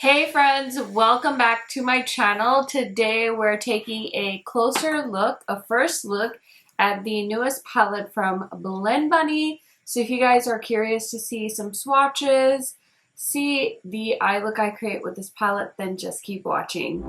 Hey friends, welcome back to my channel. Today we're taking a closer look, a first look at the newest palette from Blend Bunny. So if you guys are curious to see some swatches, see the eye look I create with this palette, then just keep watching.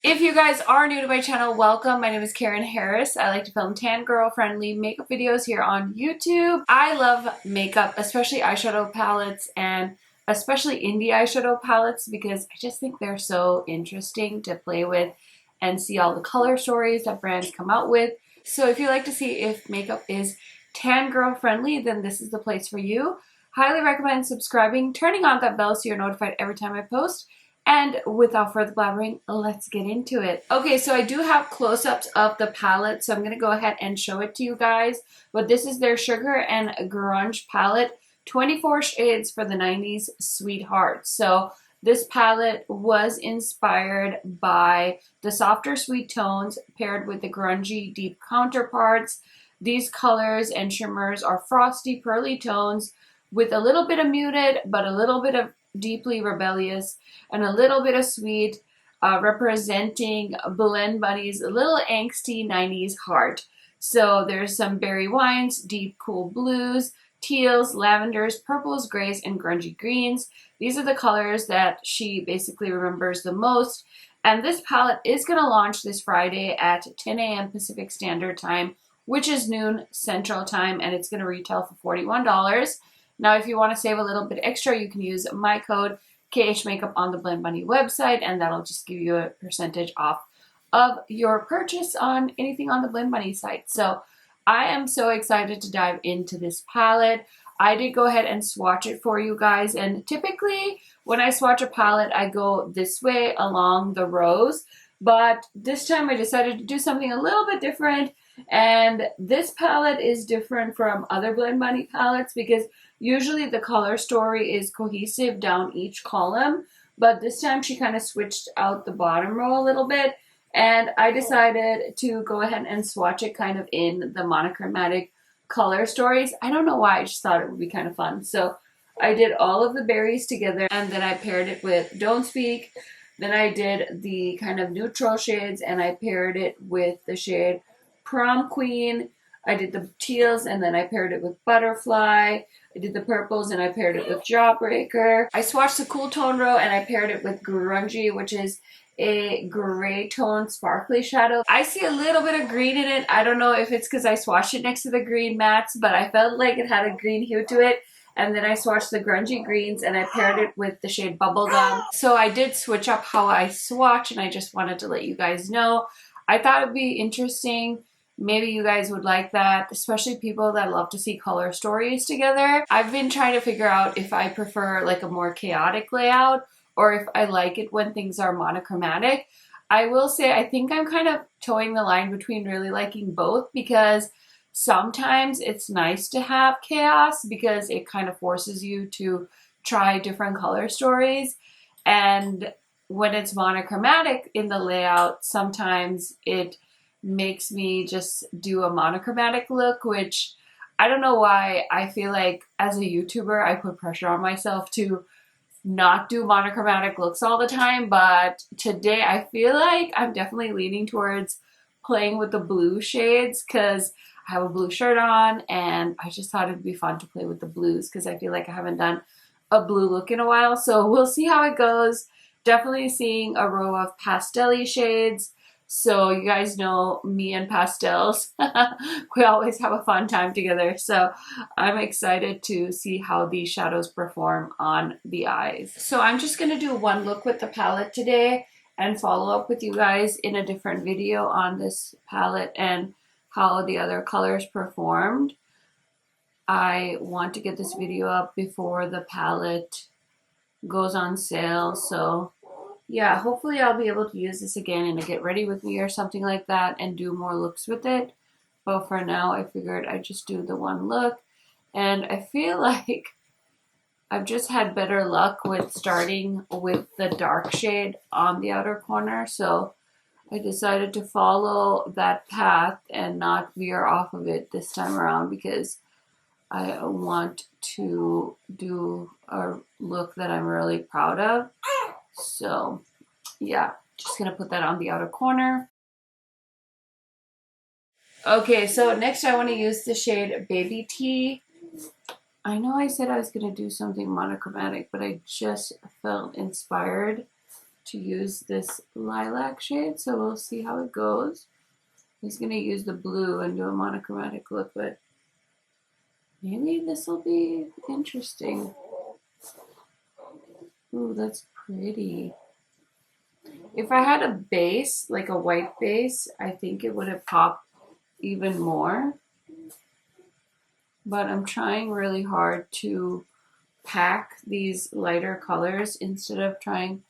If you guys are new to my channel, welcome. My name is KARENHARRIS. I like to film tan girl friendly makeup videos here on YouTube. I love makeup, especially eyeshadow palettes and especially indie eyeshadow palettes because I just think they're so interesting to play with and see all the color stories that brands come out with. So if you like to see if makeup is tan girl friendly, then this is the place for you. Highly recommend subscribing, turning on that bell so you're notified every time I post. And without further blabbering, let's get into it. Okay, so I do have close-ups of the palette, so I'm going to go ahead and show it to you guys. But this is their Sugar and Grunge palette, 24 shades for the 90s sweetheart. So this palette was inspired by the softer sweet tones paired with the grungy deep counterparts. These colors and shimmers are frosty, pearly tones with a little bit of muted, but a little bit of deeply rebellious and a little bit of sweet, representing Blend Bunny's little angsty 90s heart. So there's some berry wines, deep cool blues, teals, lavenders, purples, grays, and grungy greens. These are the colors that she basically remembers the most. And this palette is going to launch this Friday at 10 a.m. Pacific Standard Time, which is noon Central Time, and it's going to retail for $41. Now, if you want to save a little bit extra, you can use my code KHMAKEUP on the Blend Bunny website, and that'll just give you a percentage off of your purchase on anything on the Blend Bunny site. So I am so excited to dive into this palette. I did go ahead and swatch it for you guys, and typically when I swatch a palette, I go this way along the rows, but this time I decided to do something a little bit different. And this palette is different from other Blend Bunny palettes because usually the color story is cohesive down each column, but this time she kind of switched out the bottom row a little bit, and I decided to go ahead and swatch it kind of in the monochromatic color stories. I don't know why, I just thought it would be kind of fun. So I did all of the berries together, and then I paired it with Don't Speak. Then I did the kind of neutral shades, and I paired it with the shade Prom Queen. I did the teals, and then I paired it with Butterfly. I did the purples, and I paired it with Jawbreaker. I swatched the cool tone row, and I paired it with Grunge, which is a gray tone sparkly shadow. I see a little bit of green in it. I don't know if it's because I swatched it next to the green mattes, but I felt like it had a green hue to it. And then I swatched the grungy greens, and I paired it with the shade Bubblegum. So I did switch up how I swatch, and I just wanted to let you guys know. I thought it'd be interesting. Maybe you guys would like that, especially people that love to see color stories together. I've been trying to figure out if I prefer like a more chaotic layout or if I like it when things are monochromatic. I will say I think I'm kind of towing the line between really liking both because sometimes it's nice to have chaos because it kind of forces you to try different color stories. And when it's monochromatic in the layout, sometimes it makes me just do a monochromatic look, which I don't know why. I feel like as a YouTuber, I put pressure on myself to not do monochromatic looks all the time, but today I feel like I'm definitely leaning towards playing with the blue shades because I have a blue shirt on, and I just thought it'd be fun to play with the blues because I feel like I haven't done a blue look in a while, so we'll see how it goes. Definitely seeing a row of pastel-y shades. So you guys know me and pastels. We always have a fun time together. So I'm excited to see how these shadows perform on the eyes. So I'm just going to do one look with the palette today and follow up with you guys in a different video on this palette and how the other colors performed. I want to get this video up before the palette goes on sale. So yeah, hopefully I'll be able to use this again in a get ready with me or something like that and do more looks with it. But for now, I figured I'd just do the one look. And I feel like I've just had better luck with starting with the dark shade on the outer corner, so I decided to follow that path and not veer off of it this time around because I want to do a look that I'm really proud of. So yeah, just gonna put that on the outer corner. Okay, so next I want to use the shade Baby Tea. I know I said I was gonna do something monochromatic, but I just felt inspired to use this lilac shade, so we'll see how it goes. I was gonna use the blue and do a monochromatic look, but maybe this will be interesting. Ooh, that's pretty. If I had a base, like a white base, I think it would have popped even more. But I'm trying really hard to pack these lighter colors instead of trying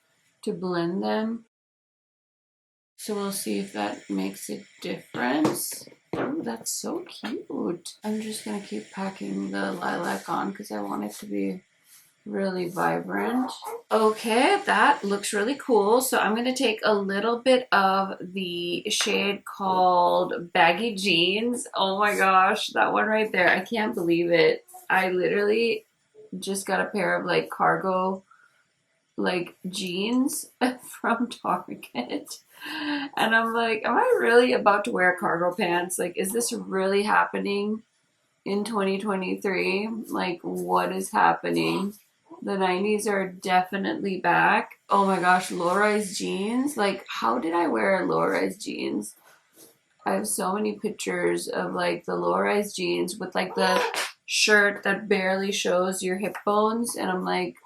to blend them. So we'll see if that makes a difference. Oh, that's so cute. I'm just gonna keep packing the lilac on because I want it to be really vibrant. Okay, that looks really cool. So I'm gonna take a little bit of the shade called Baggy Jeans. Oh my gosh, that one right there. I can't believe it. I literally just got a pair of like cargo like jeans from Target. And I'm like, am I really about to wear cargo pants? Like, is this really happening in 2023? Like, what is happening? The 90s are definitely back. Oh my gosh, low-rise jeans. Like, how did I wear low-rise jeans? I have so many pictures of like the low-rise jeans with like the shirt that barely shows your hip bones. And I'm like,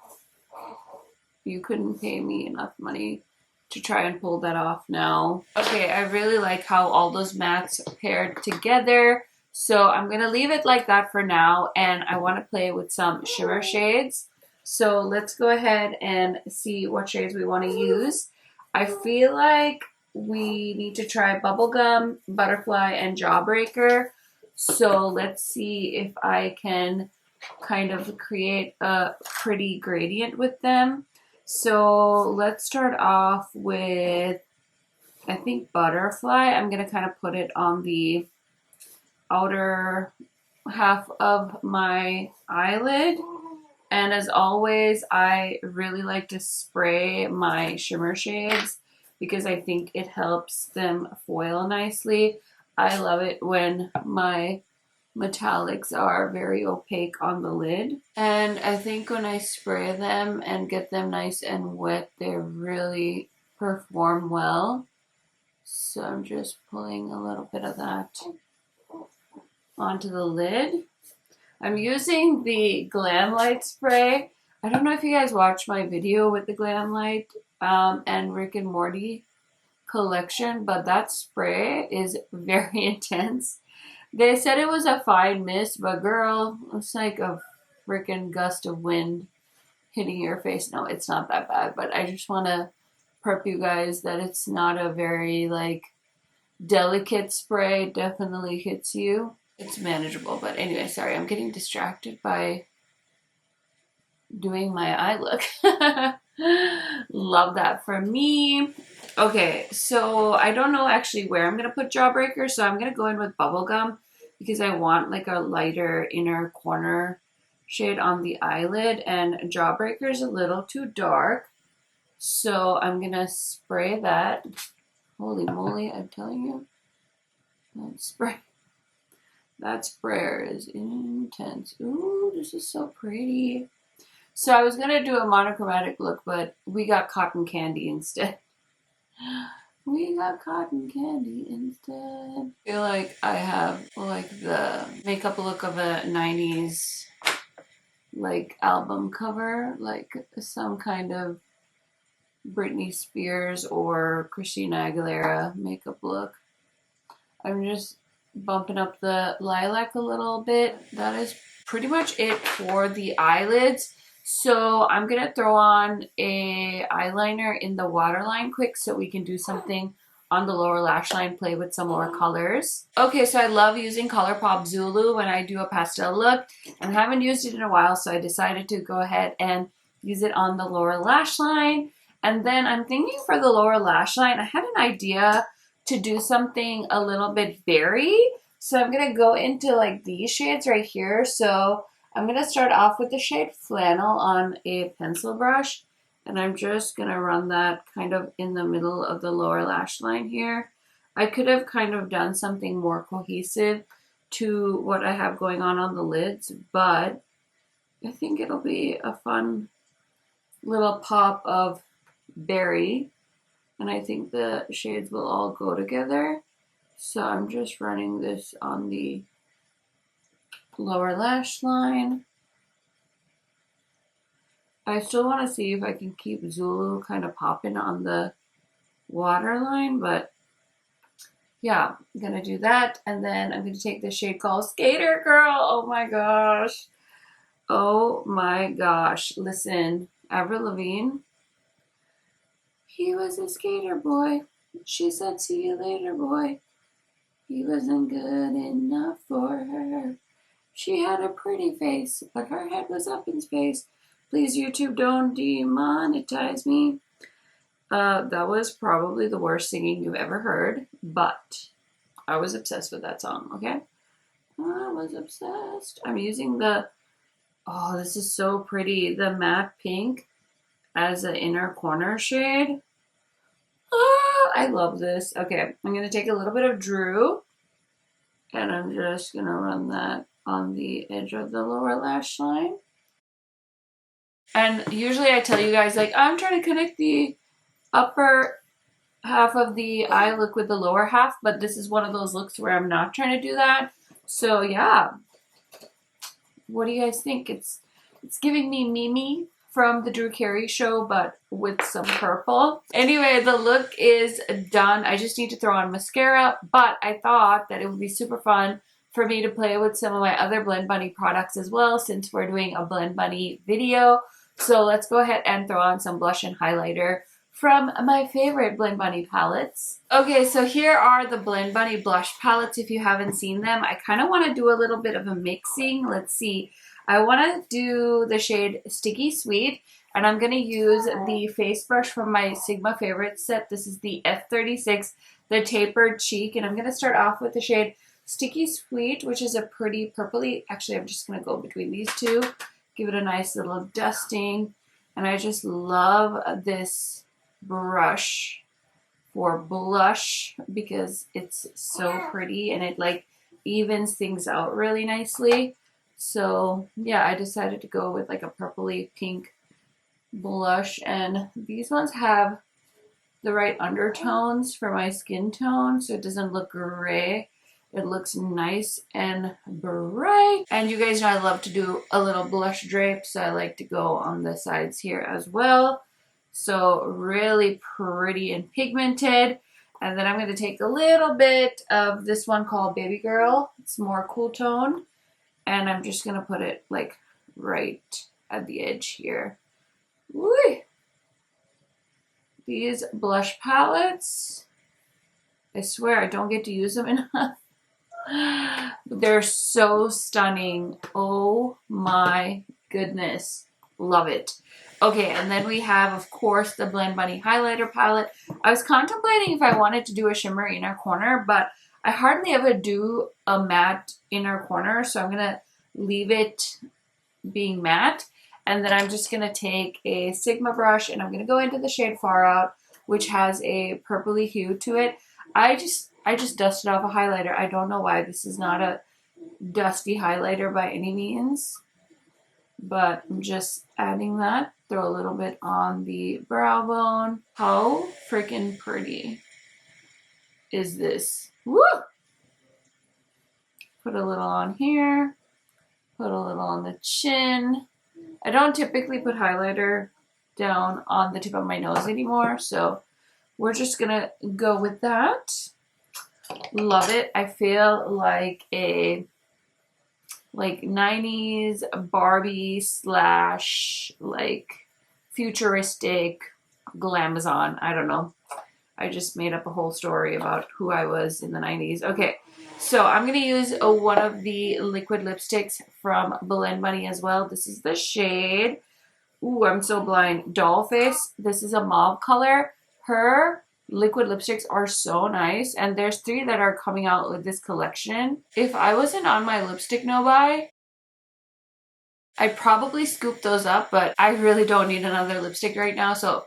you couldn't pay me enough money to try and pull that off now. Okay, I really like how all those mattes paired together. So I'm going to leave it like that for now. And I want to play with some shimmer shades. So let's go ahead and see what shades we want to use. I feel like we need to try Bubblegum, Butterfly, and Jawbreaker. So let's see if I can kind of create a pretty gradient with them. So let's start off with, I think, Butterfly. I'm going to kind of put it on the outer half of my eyelid. And as always, I really like to spray my shimmer shades because I think it helps them foil nicely. I love it when my metallics are very opaque on the lid. And I think when I spray them and get them nice and wet, they really perform well. So I'm just pulling a little bit of that onto the lid. I'm using the Glamlite spray. I don't know if you guys watched my video with the Glamlite and Rick and Morty collection, but that spray is very intense. They said it was a fine mist, but girl, it's like a freaking gust of wind hitting your face. No, it's not that bad, but I just want to prep you guys that it's not a very like delicate spray. It definitely hits you. It's manageable, but anyway, sorry, I'm getting distracted by doing my eye look. Love that for me. Okay, so I don't know actually where I'm going to put Jawbreaker, so I'm going to go in with Bubblegum because I want like a lighter inner corner shade on the eyelid, and Jawbreaker is a little too dark, so I'm going to spray that. Holy moly, I'm telling you, that sprayer is intense. Ooh, this is so pretty. So I was going to do a monochromatic look, but we got cotton candy instead. We got cotton candy instead. I feel like I have like the makeup look of a 90s like album cover, like some kind of Britney Spears or Christina Aguilera makeup look. I'm just bumping up the lilac a little bit. That is pretty much it for the eyelids. So I'm going to throw on a eyeliner in the waterline quick so we can do something on the lower lash line, play with some more colors. Okay, so I love using ColourPop Zulu when I do a pastel look, and I haven't used it in a while, so I decided to go ahead and use it on the lower lash line. And then I'm thinking for the lower lash line, I had an idea to do something a little bit berry. So I'm going to go into like these shades right here. So I'm going to start off with the shade Flannel on a pencil brush. And I'm just going to run that kind of in the middle of the lower lash line here. I could have kind of done something more cohesive to what I have going on the lids, but I think it'll be a fun little pop of berry. And I think the shades will all go together. So I'm just running this on the lower lash line. I still want to see if I can keep Zulu kind of popping on the waterline, but yeah, I'm going to do that. And then I'm going to take the shade called Skater Girl. Oh my gosh. Oh my gosh. Listen, Avril Lavigne, he was a skater boy. She said, see you later, boy. He wasn't good enough for her. She had a pretty face, but her head was up in space. Please, YouTube, don't demonetize me. That was probably the worst singing you've ever heard, but I was obsessed with that song, okay? I was obsessed. I'm using the, oh, this is so pretty, the matte pink as an inner corner shade. Oh, I love this. Okay, I'm going to take a little bit of Drew, and I'm just going to run that on the edge of the lower lash line. And usually I tell you guys, like, I'm trying to connect the upper half of the eye look with the lower half, but this is one of those looks where I'm not trying to do that. So yeah, what do you guys think? It's giving me Mimi from the Drew Carey show, but with some purple. Anyway, the look is done. I just need to throw on mascara, but I thought that it would be super fun for me to play with some of my other Blend Bunny products as well, since we're doing a Blend Bunny video. So let's go ahead and throw on some blush and highlighter from my favorite Blend Bunny palettes. Okay, so here are the Blend Bunny blush palettes if you haven't seen them. I kind of want to do a little bit of a mixing. Let's see. I want to do the shade Sticky Sweet, and I'm going to use the face brush from my Sigma Favorites set. This is the F36, the Tapered Cheek, and I'm going to start off with the shade Sticky Sweet, which is a pretty purpley. Actually, I'm just going to go between these two, give it a nice little dusting, and I just love this brush for blush because it's so pretty and it like evens things out really nicely. So yeah, I decided to go with like a purpley pink blush, and these ones have the right undertones for my skin tone, so it doesn't look gray. It looks nice and bright. And you guys know I love to do a little blush drape, so I like to go on the sides here as well. So really pretty and pigmented. And then I'm going to take a little bit of this one called Baby Girl. It's more cool tone. And I'm just going to put it like right at the edge here. Woo! These blush palettes, I swear I don't get to use them enough. They're so stunning. Oh my goodness. Love it. Okay, and then we have, of course, the Blend Bunny highlighter palette. I was contemplating if I wanted to do a shimmer inner corner, but I hardly ever do a matte inner corner, so I'm going to leave it being matte. And then I'm just going to take a Sigma brush, and I'm going to go into the shade Far Out, which has a purpley hue to it. I just dusted off a highlighter. I don't know why. This is not a dusty highlighter by any means, but I'm just adding that. Throw a little bit on the brow bone. How freaking pretty is this? Woo! Put a little on here. Put a little on the chin. I don't typically put highlighter down on the tip of my nose anymore, so we're just gonna go with that. Love it. I feel like a 90s Barbie / like futuristic glamazon. I don't know. I just made up a whole story about who I was in the 90s. Okay, so I'm going to use one of the liquid lipsticks from Blend Bunny as well. This is the shade, ooh, I'm so blind, Doll Face. This is a mauve color. Her liquid lipsticks are so nice, and there's 3 that are coming out with this collection. If I wasn't on my lipstick no-buy, I'd probably scoop those up, but I really don't need another lipstick right now, so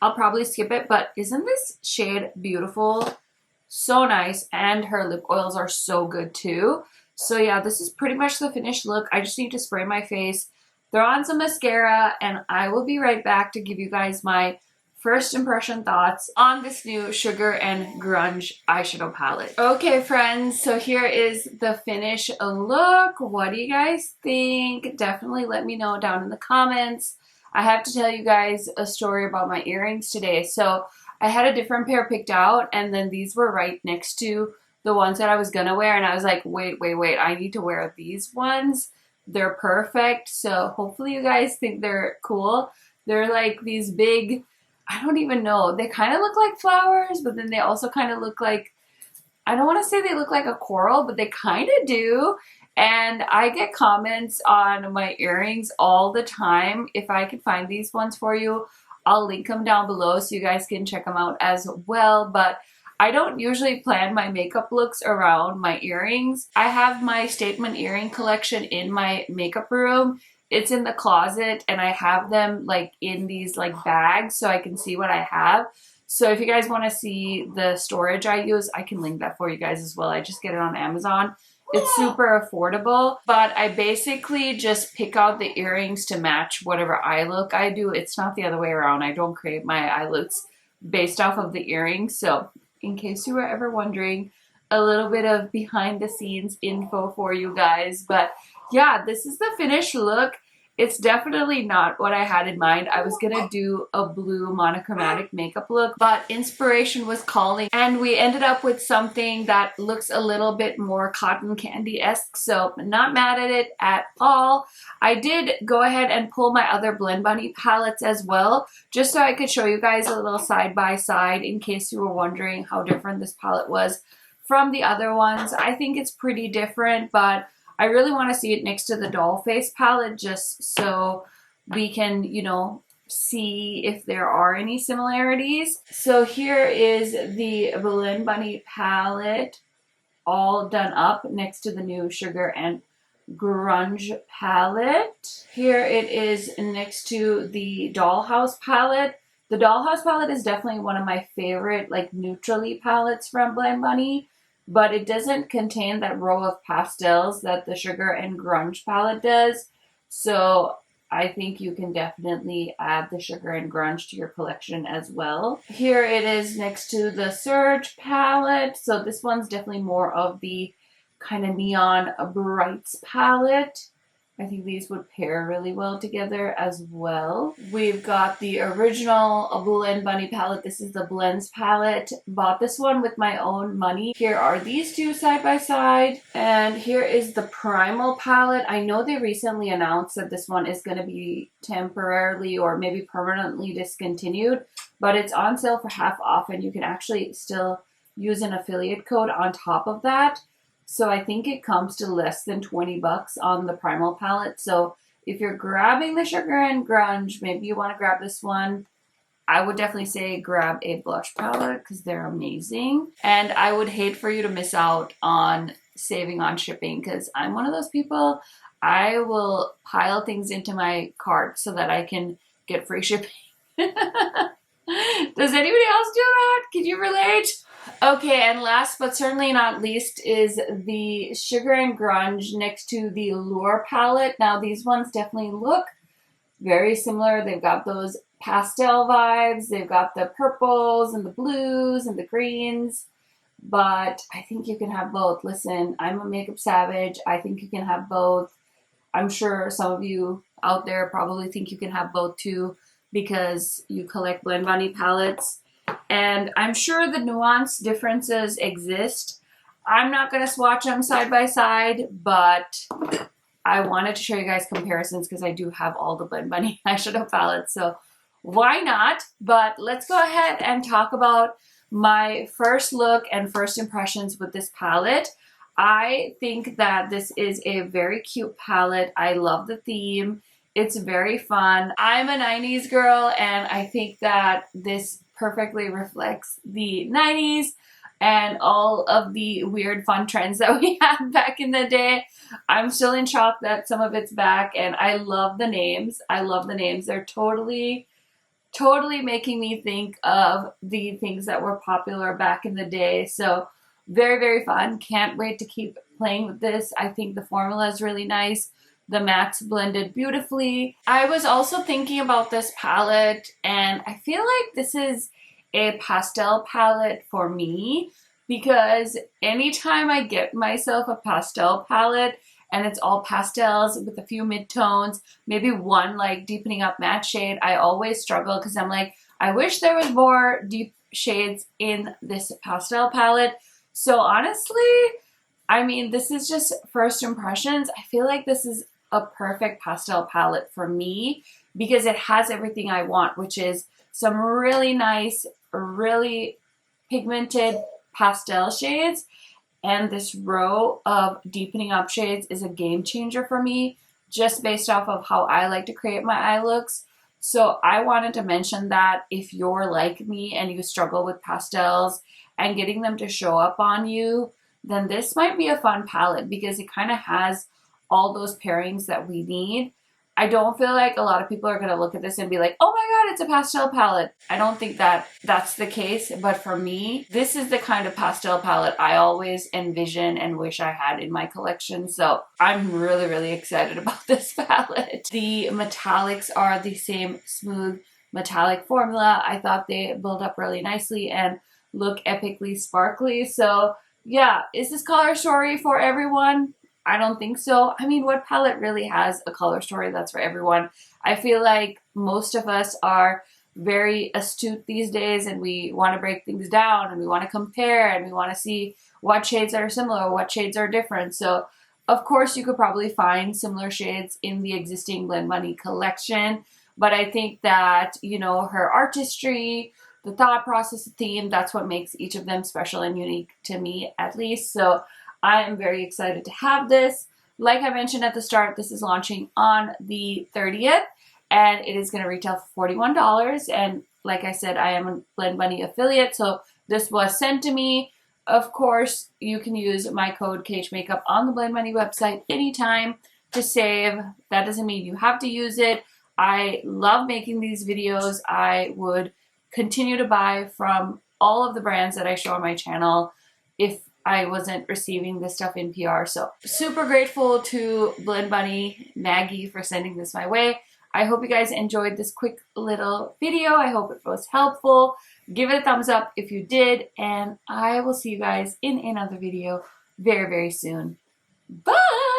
I'll probably skip it. But isn't this shade beautiful? So nice, and her lip oils are so good too. So yeah, this is pretty much the finished look. I just need to spray my face, throw on some mascara, and I will be right back to give you guys my first impression thoughts on this new Sugar and Grunge eyeshadow palette. Okay friends, so here is the finished look. What do you guys think? Definitely let me know down in the comments. I have to tell you guys a story about my earrings today. So I had a different pair picked out, and then these were right next to the ones that I was gonna wear, and I was like, wait, I need to wear these ones. They're perfect. So hopefully you guys think they're cool. They're like these big, I don't even know. They kind of look like flowers, but then they also kind of look like, I don't want to say they look like a coral, but they kind of do. And I get comments on my earrings all the time. If I can find these ones for you, I'll link them down below so you guys can check them out as well. But I don't usually plan my makeup looks around my earrings. I have my statement earring collection in my makeup room. It's in the closet, and I have them like in these like bags so I can see what I have. So if you guys want to see the storage I use, I can link that for you guys as well. I just get it on Amazon. It's super affordable, but I basically just pick out the earrings to match whatever eye look I do. It's not the other way around. I don't create my eye looks based off of the earrings. So in case you were ever wondering, a little bit of behind the scenes info for you guys. But yeah, this is the finished look. It's definitely not what I had in mind. I was gonna do a blue monochromatic makeup look, but inspiration was calling, and we ended up with something that looks a little bit more cotton candy-esque, so not mad at it at all. I did go ahead and pull my other Blend Bunny palettes as well, just so I could show you guys a little side-by-side in case you were wondering how different this palette was from the other ones. I think it's pretty different, but I really want to see it next to the Doll Face palette just so we can, you know, see if there are any similarities. So here is the Blend Bunny palette all done up next to the new Sugar and Grunge palette. Here it is next to the Dollhouse palette. The Dollhouse palette is definitely one of my favorite like neutrally palettes from Blend Bunny, but it doesn't contain that row of pastels that the Sugar and Grunge palette does. So I think you can definitely add the Sugar and Grunge to your collection as well. Here it is next to the Surge palette. So this one's definitely more of the kind of neon brights palette. I think these would pair really well together as well. We've got the original Blend Bunny palette. This is the Blends palette. Bought this one with my own money. Here are these two side by side. And here is the Primal palette. I know they recently announced that this one is going to be temporarily or maybe permanently discontinued, but it's on sale for half off, and you can actually still use an affiliate code on top of that. So I think it comes to less than 20 bucks on the Primal palette. So if you're grabbing the Sugar and Grunge, maybe you want to grab this one. I would definitely say grab a blush palette because they're amazing. And I would hate for you to miss out on saving on shipping because I'm one of those people, I will pile things into my cart so that I can get free shipping. Does anybody else do that? Can you relate? Okay, and last but certainly not least is the Sugar and Grunge next to the Lure palette. Now these ones definitely look very similar. They've got those pastel vibes. They've got the purples and the blues and the greens. But I think you can have both. Listen, I'm a makeup savage. I think you can have both. I'm sure some of you out there probably think you can have both too because you collect Blend Bunny palettes. And I'm sure the nuance differences exist. I'm not going to swatch them side by side, but I wanted to show you guys comparisons because I do have all the Blend Bunny eyeshadow palettes. So why not? But let's go ahead and talk about my first look and first impressions with this palette. I think that this is a very cute palette. I love the theme. It's very fun. I'm a 90s girl, and I think that this perfectly reflects the 90s and all of the weird fun trends that we had back in the day. I'm still in shock that some of it's back, and I love the names. I love the names. They're totally making me think of the things that were popular back in the day. So very, very fun. Can't wait to keep playing with this. I think the formula is really nice. The mattes blended beautifully. I was also thinking about this palette, and I feel like this is a pastel palette for me, because anytime I get myself a pastel palette and it's all pastels with a few midtones, maybe one like deepening up matte shade, I always struggle because I'm like, I wish there was more deep shades in this pastel palette. So honestly, I mean, this is just first impressions. I feel like this is a perfect pastel palette for me because it has everything I want, which is some really nice, really pigmented pastel shades. And this row of deepening up shades is a game changer for me, just based off of how I like to create my eye looks. So I wanted to mention that if you're like me and you struggle with pastels and getting them to show up on you, then this might be a fun palette because it kind of has all those pairings that we need. I don't feel like a lot of people are going to look at this and be like, oh my god, it's a pastel palette. I don't think that that's the case, but for me, this is the kind of pastel palette I always envision and wish I had in my collection. So I'm really, really excited about this palette. The metallics are the same smooth metallic formula. I thought they build up really nicely and look epically sparkly. So yeah, is this color story for everyone? I don't think so. I mean, what palette really has a color story that's for everyone? I feel like most of us are very astute these days, and we want to break things down, and we want to compare, and we want to see what shades are similar, what shades are different. So of course you could probably find similar shades in the existing Blend Money collection, but I think that, you know, her artistry, the thought process, the theme, that's what makes each of them special and unique to me, at least. So I am very excited to have this. Like I mentioned at the start, this is launching on the 30th, and it is going to retail for $41. And like I said, I am a Blend Money affiliate, so this was sent to me. Of course, you can use my code KHMAKEUP on the Blend Money website anytime to save. That doesn't mean you have to use it. I love making these videos. I would continue to buy from all of the brands that I show on my channel if I wasn't receiving this stuff in PR. So super grateful to Blend Money, Maggie, for sending this my way. I hope you guys enjoyed this quick little video. I hope it was helpful. Give it a thumbs up if you did, and I will see you guys in another video very, very soon. Bye!